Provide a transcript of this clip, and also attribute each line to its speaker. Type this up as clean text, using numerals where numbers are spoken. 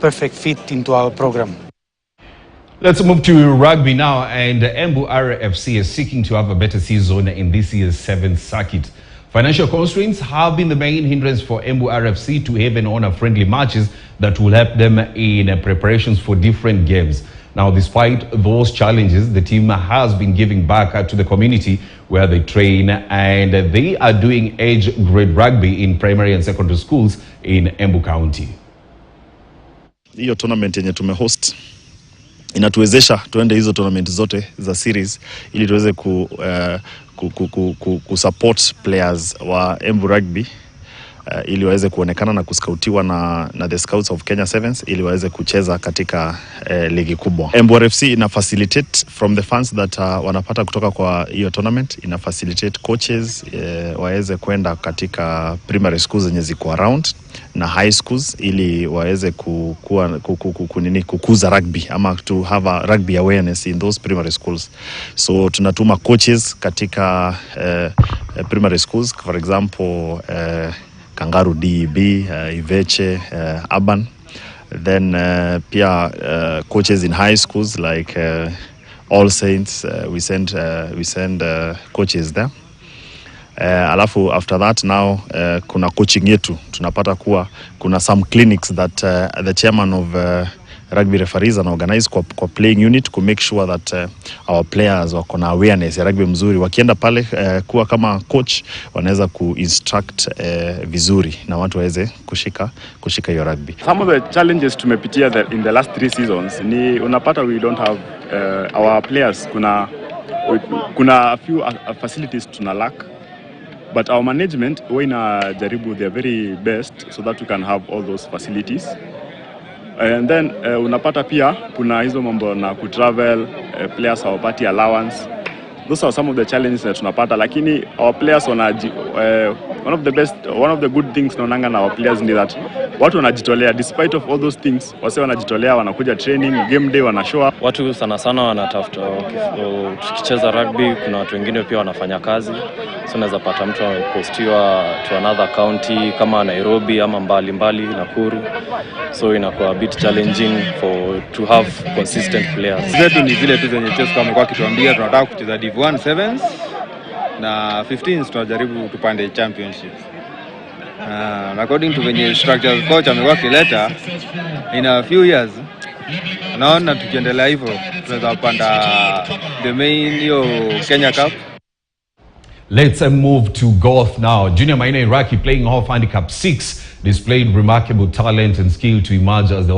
Speaker 1: perfect fit into our program.
Speaker 2: Let's move to rugby now, and Embu RCF is seeking to have a better season in this year's 7th circuit. Financial constraints have been the main hindrance for Embu RCF to have and honor friendly matches that will help them in preparations for different games. Now, despite those challenges, the team has been giving back to the community where they train, and they are doing age grade rugby in primary and secondary schools in Embu County.
Speaker 3: Hiyo tournament yenye tumehost inatuwezesha tuende hizo tournament zote za series ili tuweze kusupport players wa Embu Rugby ili waweze kuonekana na kuskautiwa na the Scouts of Kenya Sevens ili waweze kucheza katika ligi kubwa. Embu RFC ina facilitate from the funds that wanapata kutoka kwa hiyo tournament, ina facilitate coaches waweze kwenda katika primary schools zenye ziko around na high schools ili waweze kukuza rugby ama to have a rugby awareness in those primary schools. So tunatuma coaches katika primary schools, for example Kangaru DEB, Iveche, Urban. Then pia coaches in high schools like All Saints, we send coaches there. Alafu after that now kuna coaching yetu tunapata kuwa kuna some clinics that the chairman of rugby referees and organize kwa playing unit to make sure that our players wako na awareness ya rugby mzuri. Wakienda pale kuwa kama coach wanaweza kuinstruct vizuri na watu waweze kushika hiyo rugby.
Speaker 4: Some of the challenges tumepitia in the last 3 seasons ni unapata we don't have our players, kuna a few facilities tuna lack, but our management inajaribu their very best so that we can have all those facilities. And then unapata pia kuna hizo mambo na kutravel, players hawapati allowance. Those are some of the challenges that tunapata, lakini our players one of the good things naonanga na our players ni that watu wanajitolea despite of all those things. Wase wanajitolea, wanakuja training, game day wanashow up.
Speaker 5: Watu sana wanatafuta tukicheza rugby, kuna watu wengine pia wanafanya kazi. So unaweza pata mtu amepostiwa to another county kama Nairobi ama mbali Nakuru. So inakuwa a bit challenging to have consistent players.
Speaker 6: Zetu ni zile tu zenye Chesco amekuwa akituambia tunataka kucheza Div 1 7s na 15s tunajaribu tupande championship. According to venye structure coach amekuwa kileta in a few years, naona tukiendelea hivyo tunaweza panda the main hiyo Kenya Cup.
Speaker 2: Let's move to golf now. Junior Maina Iraqi, playing off handicap 6, displayed remarkable talent and skill to emerge as the